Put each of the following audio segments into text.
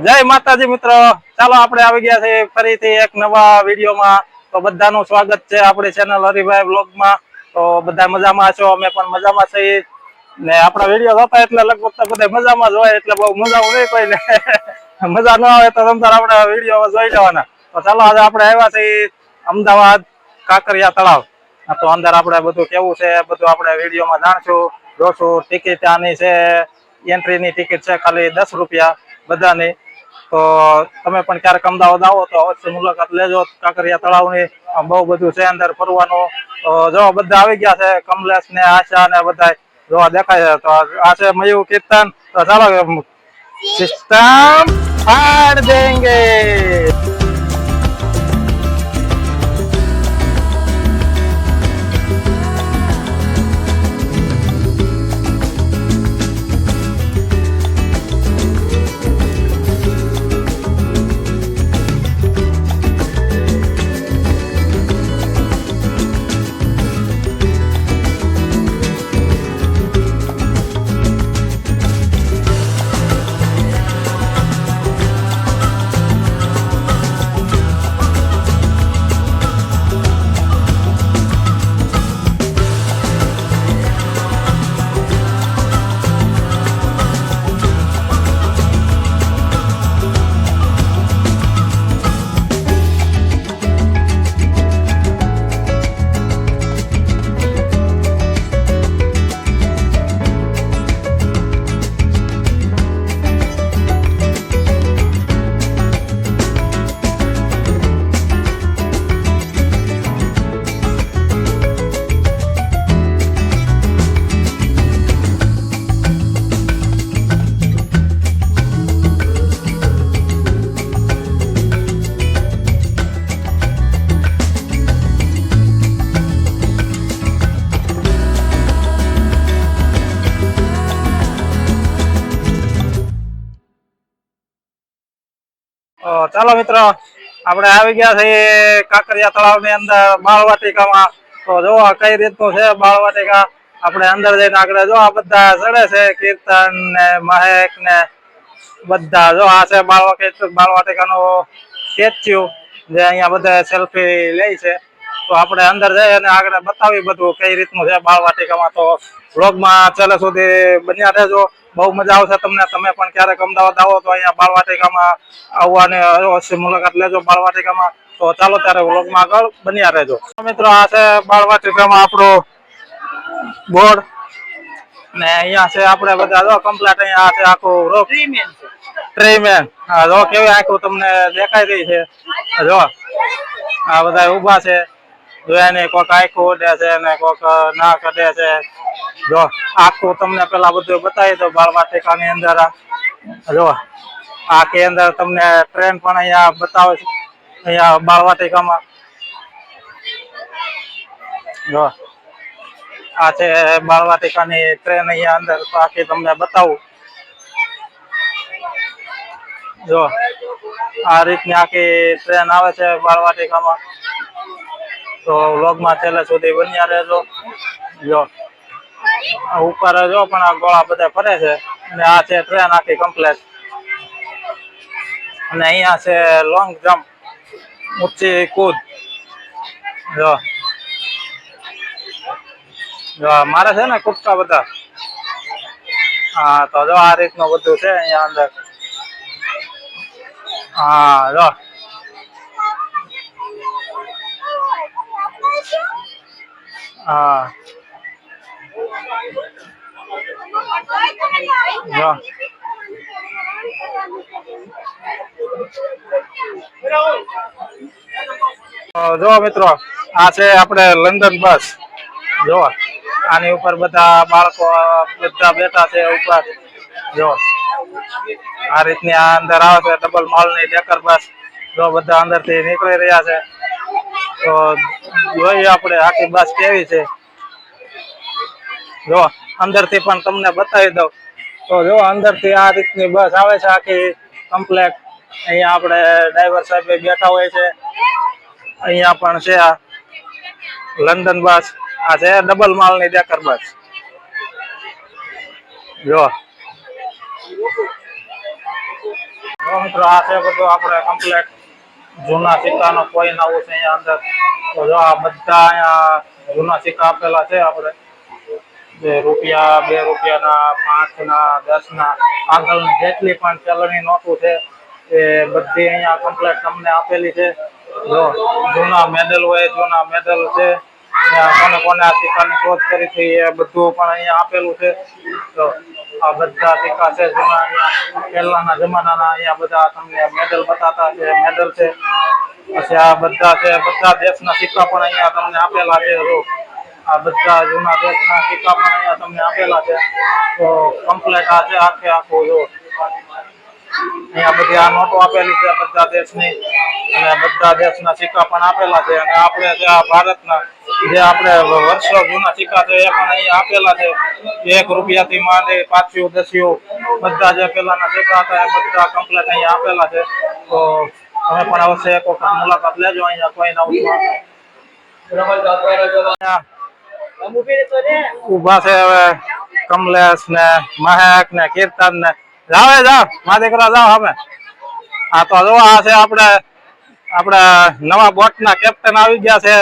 જય માતાજી મિત્રો, ચાલો આપણે આવી ગયા છે ફરીથી એક નવા વિડીયોમાં. તો બધાનું સ્વાગત છે આપણી ચેનલ હરિભાઈ બ્લોગમાં. તો બધા મજામાં છો, અમે પણ મજામાં છીએ ને આપણા વિડીયો જોતા એટલે લગભગ તો બધા મજામાં જ હોય, એટલે બહુ મજા નહીં કોઈ ને મજા ન આવે તો તમતાર આપણે વિડીયો જોઈ લેવાના. તો ચાલો આજે આપણે આવ્યા છીએ અમદાવાદ કાંકરિયા તળાવ. તો અંદર આપણે બધું કેવું છે બધું આપણે વિડીયોમાં જાણશું, જોશું. ટિકિટ આની છે, એન્ટ્રીની ટિકિટ છે ખાલી 10 રૂપિયા બધાની. તો તમે પણ ક્યારેક અમદાવાદ આવો તો અવશ્ય મુલાકાત લેજો કાંકરિયા તળાવની. બહુ બધું છે અંદર ફરવાનું. તો જો બધા આવી ગયા છે, કમલેશ ને આશા ને બધા જોવા દેખાય છે. તો આ છે મયુર કીર્તન. તો ચાલો સિસ્ટમ ફાડ દેંગે. ચાલો મિત્રો, આપણે આવી ગયા છીએ કાંકરિયા તળાવની અંદર બાળવાટિકામાં. તો જોવો કઈ રીતનું છે બાળવાટિકા. આપણે અંદર જઈને આગળ જો આ બધા ચડે છે, કીર્તન ને મહેક ને બધા. જો આ છે બાળવાટિકાનો સ્ટેચ્યુ, જે અહીંયા બધા સેલ્ફી લે છે. તો આપણે અંદર જઈ અને આગળ બતાવી બધું કઈ રીતનું છે બાળવાટિકામાં. તો વ્લોગમાં છેલ્લે સુધી બન્યા રહેજો, બહુ મજા આવશે તમને. તમે પણ ક્યારેક અમદાવાદ આવો તો અહીંયા બાળવાટિકામાં આવવાને અવશ્ય મુલાકાત લેજો બાળવાટિકામાં. તો ચાલો ત્યારે વ્લોગમાં આગળ બન્યા રહેજો. મિત્રો આ છે બાળવાટિકામાં આપણું બોર્ડ ને અહીંયા છે આપણે બધા જો કમ્પ્લીટ. અહીંયા છે આખું રોક ટ્રીમેન. હા જો કેવી આખું તમને દેખાઈ રહી છે. જો આ બધા ઉભા છે, જો એને કોઈક આખું ઉડે છે ને કોઈક ના કાઢે છે. જો આખું તમને પેલા બધું બતાવી દો બાળવાટિકાની અંદર. જો આખી અંદર તમને ટ્રેન પણ અહીંયા બતાવે છે અહીંયા બાળવાટિકામાં. જો આ છે બાળવાટિકાની ટ્રેન અહીંયા અંદર. તો આખી તમને બતાવું. જો આ રીતની આખી ટ્રેન આવે છે બાળવાટિકામાં. તો વ્લોગમાં છેલ્લે સુધી બન્યા રહેજો. જો ઉપર જો પણ આ ગોળા બધા ફરે છે અને આ છે ટ્રેન આખી કમ્પ્લેટ. અને અહીંયા છે લોંગ જમ્પ, ઊંચી કૂદ. જો મારે છે ને કૂદકા બધા. હા તો જો આ રીતનું બધું છે અહીંયા અંદર. હા જો હા જો મિત્રો આ છે આપણે લંડન બસ. જો આની ઉપર બધા બાળકો બધા બેઠા છે ઉપર. જો આ રીતની આ અંદર આવે છે ડબલ માલની ડેકર બસ. જો બધા અંદર થી નીકળી રહ્યા છે. તો જોઈએ આપણે આખી બસ કેવી છે. જો અંદર થી પણ તમને બતાવી દઉં. તો જો અંદર થી આ રીતની બસ આવે છે આખી કમ્પ્લેટ. અહીંયા આપણે ડ્રાઈવર સાહેબ બેઠા હોય છે. અહીંયા પણ છે આ લંડન બસ. આ છે ડબલ માલની ડેકર બસ. જો તો મિત્રો આ છે બધું આપણે કમ્પ્લેટ જૂના સિક્કાનો કોઈ નવું છે અહીંયા અંદર. તો જો આ બધા અહીંયા જૂના સિક્કા આપેલા છે આપણે, જે રૂપિયા, 2 રૂપિયાના, 5 ના, 10 ના, આગળની જેટલી પણ ચલણી નોટો છે એ બધી અહીંયા કમ્પ્લેટ તમને આપેલી છે. જો જૂના મેડલ હોય, જૂના મેડલ છે, કોને કોને આ સિક્કાની શોધ કરી હતી એ બધું પણ અહીંયા આપેલું છે. તો આ બધા સિક્કા છે જૂના, અહીંયા પહેલાના જમાનાના અહીંયા બધા તમને મેડલ બતાતા છે, મેડલ છે. પછી આ બધા છે, બધા દેશના સિક્કા પણ અહીંયા તમને આપેલા છે. આ બધા જૂના દેશના સિક્કા પણ અહીંયા તમને આપેલા છે. તો કમ્પ્લેટ આ છે આખે આખું. જો અહીંયા બધી આ નોટો આપેલી છે બધા દેશની, અને બધા દેશના સિક્કા પણ આપેલા છે. અને આપણે જે આ ભારતના જે આપણે વર્ષો જૂના સિક્કા છે એ પણ અહીંયા આપેલા છે. 1 રૂપિયાથી માંડી 5 10 બધા જે પેલાના સિક્કા હતા એ બધા કમ્પ્લેટ અહીંયા આપેલા છે. તો તમે પણ અવશ્ય એક વખત મુલાકાત લેજો અહીંયા કોઈ નવું. ઉભા છે હવે કમલેશ ને મહેક ને કીર્તન ને. જાવ જાવ મા દીકરા જાવ અમે. હા તો જો આ છે આપણે નવા બોટ ના કેપ્ટન આવી ગયા છે,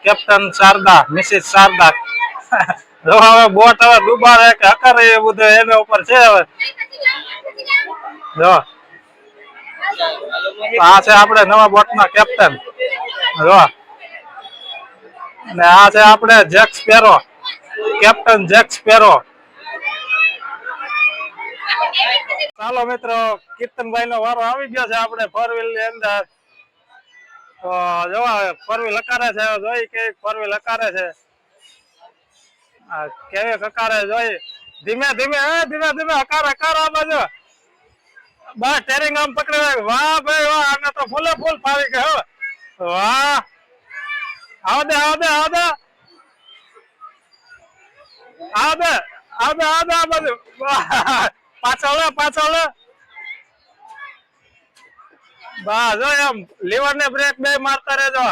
કેપ્ટન શારદા, મિસિસ શારદા. જો હવે બોટ હવે ડૂબાડે કે હકારે એ બધું એના ઉપર છે હવે. જો આ છે આપણે નવા બોટ ના કેપ્ટન. જો અને આ છે આપણે Jack sparrow, captain Jack sparrow. ચાલો મિત્રો, કીર્તનભાઈ નો વારો આવી ગયો છે આપણે 4 વ્હીલ ની અંદર. તો જો 4 વ્હીલ હકારે છે, જોઈ કે 4 વ્હીલ હકારે છે, કેવી હકારે જોઈ. ધીમે ધીમે ધીમે ધીમે હકાર હકાર આ બાજુ બસ સ્ટેરિંગ આમ પકડી. વાહ ભાઈ વાહ, આને તો ફૂલે ફૂલ ફાવી ગયો. વાહ, આવ દે આવ દે આવ દે આવ દે આવ દે આવ દે આ બાજુ. પાછળ પાછળ બસ જો એમ લીવર ને બ્રેક બે મારતા રહેજો.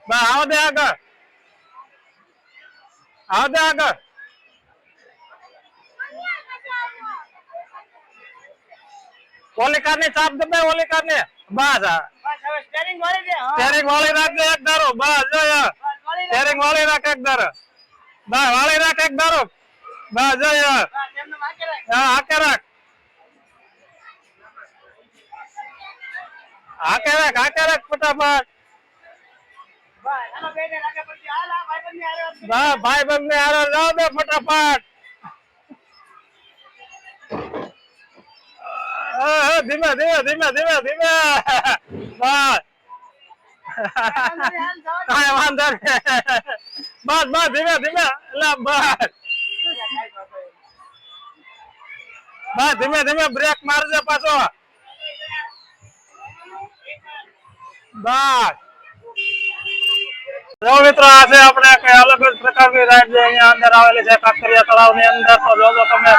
બસ આવ દે આગળ, આવ દે આગળ. ઓલી કાર ની ચાપ દે, ઓલી કાર ને બસ. સ્ટેરિંગ વાળી રાખ એક ધારો. બસ જો સ્ટેરિંગ વાળી રાખ એક ધારો. બસ વાળી રાખ એક ધારો. બસ જો હા હાકે રાખ, હાકે રાખ, હાકે રાખ ફટાફટ. ભાઈ બંધ ને હારે જાવ દે ફટાફટ. ધીમે ધીમે ધીમે ધીમે ધીમે. બસ કઈ વાંધો નહીં. બસ બસ ધીમે ધીમે. બસ બસ ધીમે ધીમે બ્રેક મારજે પાછો. બસ જો મિત્રો, આ છે આપણે કઈ અલગ જ પ્રકારની રાઈડ જે અહીંયા અંદર આવેલી છે કાંકરિયા તળાવ ની અંદર. તો જોજો તમે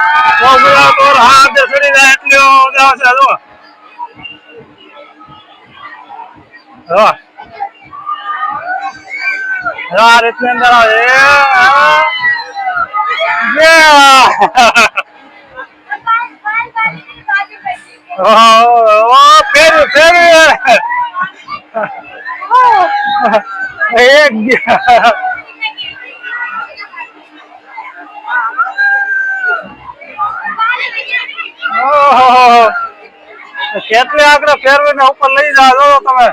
હાથ ચડી જાય એટલી છે. જો આ રીતની અંદર આવે. ફેરી ફેરી એક કેટલી આગળ ફેરવીને ઉપર લઈ જાઓ તમે.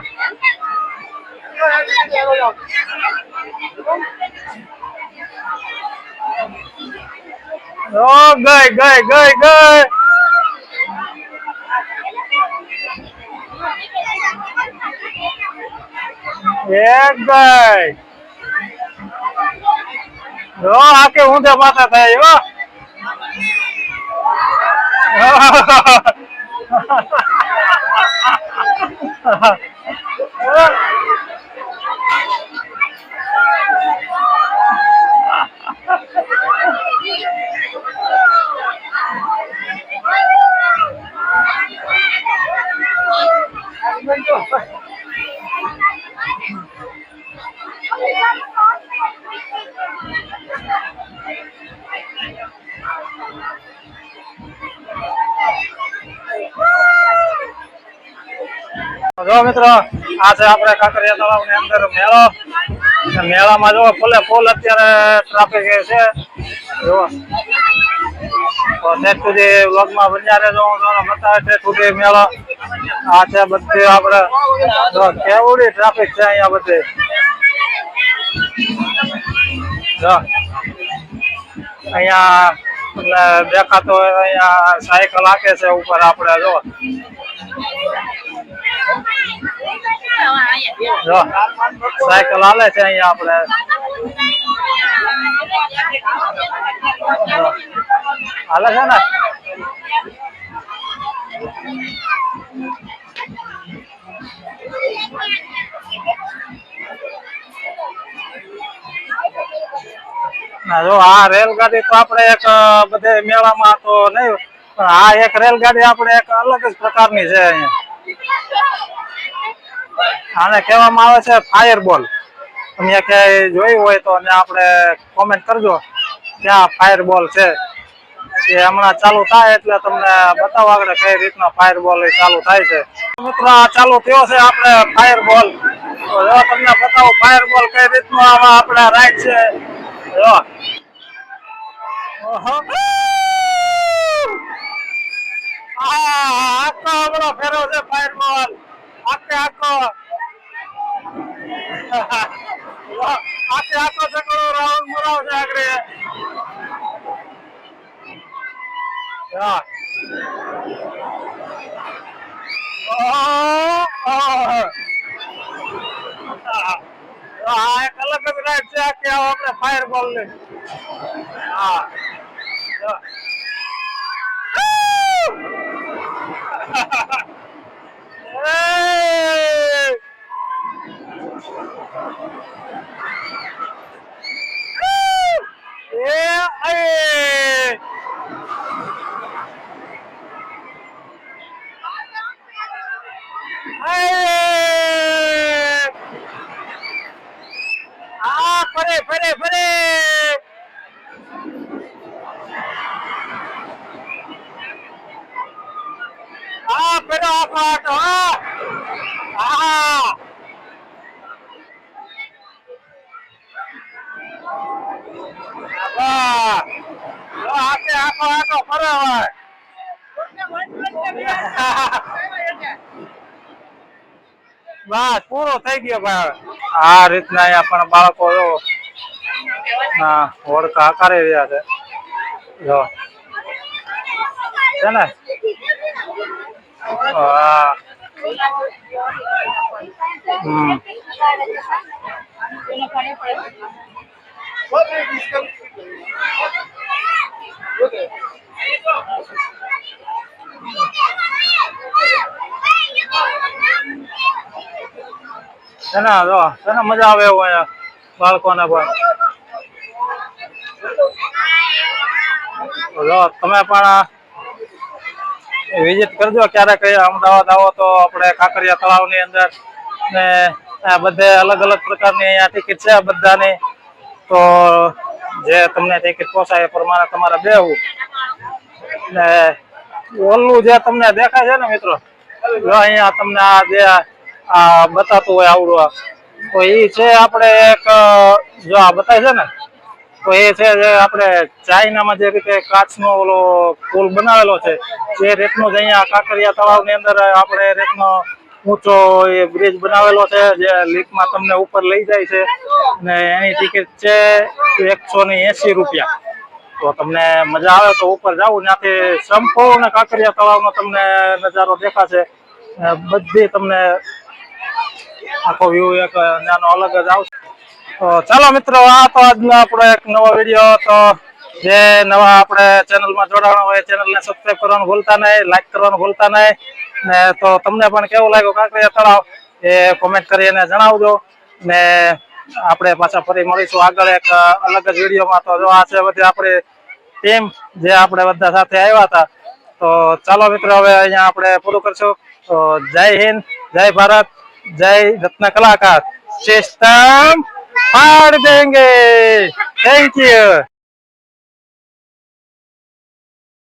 ગઈ ગઈ ગઈ ગઈ. એક ગઈ. આખે ઊંધે પાછા થાય. જો મિત્રો આ છે આપણે કાંકરિયા તળાવની અંદર મેળો. મેળામાં જો ફૂલે ફૂલ અત્યારે ટ્રાફિક છે. જો તો નેટ સુધી વ્લોગમાં બન્યા રહેજો. હું તમને બતાવે છે સુધી મેળો. આ છે બધી આપણે કેવડી ટ્રાફિક છે અહીંયા બધી. જો અહીંયા દેખાતો હોય અહીંયા સાયકલ હાકે છે ઉપર આપણે જો સાયકલ હાલે છે અહીંયા આપણે હાલે છે ને. જો આ રેલગાડી તો આપણે એક બધે મેળામાં તો નહીં, પણ આ એક રેલગાડી આપણે એક અલગ જ પ્રકારની છે અહીંયા. આને કહેવામાં આવે છે ફાયરબોલ. તમે ક્યાંય જોયું હોય તો આપણે કોમેન્ટ કરજો ક્યાં ફાયરબોલ છે. એ હમણાં ચાલુ થાય એટલે તમને બતાવો આગળ કઈ રીતના ફાયરબોલ ચાલુ થાય છે. મિત્રો આ ચાલુ થયો છે આપણે ફાયરબોલ. તો જો તમને બતાવો ફાયરબોલ કઈ રીતનું આમાં આપણે રાઈડ છે. જો આખો હમણો ફેરો છે ફાયરબોલ. આખો આખો ચક્રો રાઉન્ડ મરાવ છે આગળ. આ એક અલગ જ રાઈડ છે આખી આપણે ફાયરબોલ ની. હા ફરે ફરે ફરે. હા ફેરો આખો આટો. હા આખો આટો ફરે હોય. બસ પૂરો થઈ ગયો ભાઈ. આ રીતના અહીંયા પણ બાળકો હોડકા આકારી રહ્યા છે. જો છે ને. મજા આવે એવું અહીંયા બાળકોને પણ. જો તમે પણ વિઝિટ કરજો ક્યારેક અમદાવાદ આવો તો આપણે કાંકરિયા તળાવ ની અંદર. ને બધે અલગ અલગ પ્રકારની અહીંયા ટિકિટ છે બધાની. તો જે તમને ટિકિટ પોસાય એ પ્રમાણે તમારે બેહવું. ને ઓલું જે તમને દેખાય છે ને મિત્રો, જો અહીંયા તમને આ જે આ બતાતું હોય આવડું, તો એ છે આપણે એક જો આ બતાય છે ને, તો એ છે જે આપણે ચાઇનામાં જે રીતે કાચનો ઓલો પુલ બનાવેલો છે એ રીતનો જ અહીંયા કાંકરિયા તળાવની અંદર આપણે રીતનો ઊંચો એ બ્રિજ બનાવેલો છે જે લીફ્ટમાં તમને ઉપર લઈ જાય છે. ને એની ટિકિટ છે 180 રૂપિયા. તો તમને મજા આવે તો ઉપર જાવ, ત્યાંથી સંપૂર્ણ કાંકરિયા તળાવનો તમને નજારો દેખાશે. બધી તમને આખો વ્યૂ એક નાનો અલગ જ આવશે. તો ચાલો મિત્રો, આ તો આજનો આપણો એક નવો વિડીયો. તો જે નવા આપણે ચેનલમાં જોડાણા હોય ચેનલને સબસ્ક્રાઇબ કરવાનું ભૂલતા નહીં, લાઈક કરવાનું ભૂલતા નહીં. ને તો તમને પણ કેવું લાગ્યું કાંકરિયા તળાવ એ કોમેન્ટ કરીને જણાવજો. ને આપણે પાછા ફરી મળીશું આગળ એક અલગ જ વિડીયોમાં. તો જો આ છે બધી આપણી ટીમ જે આપણે બધા સાથે આવ્યા હતા. તો ચાલો મિત્રો, હવે અહીંયા આપણે પૂરું કરશું. તો જય હિન્દ, જય ભારત, જય રત્ન કલાકાર. સિસ્ટમ પાડ દેંગે. Thank you.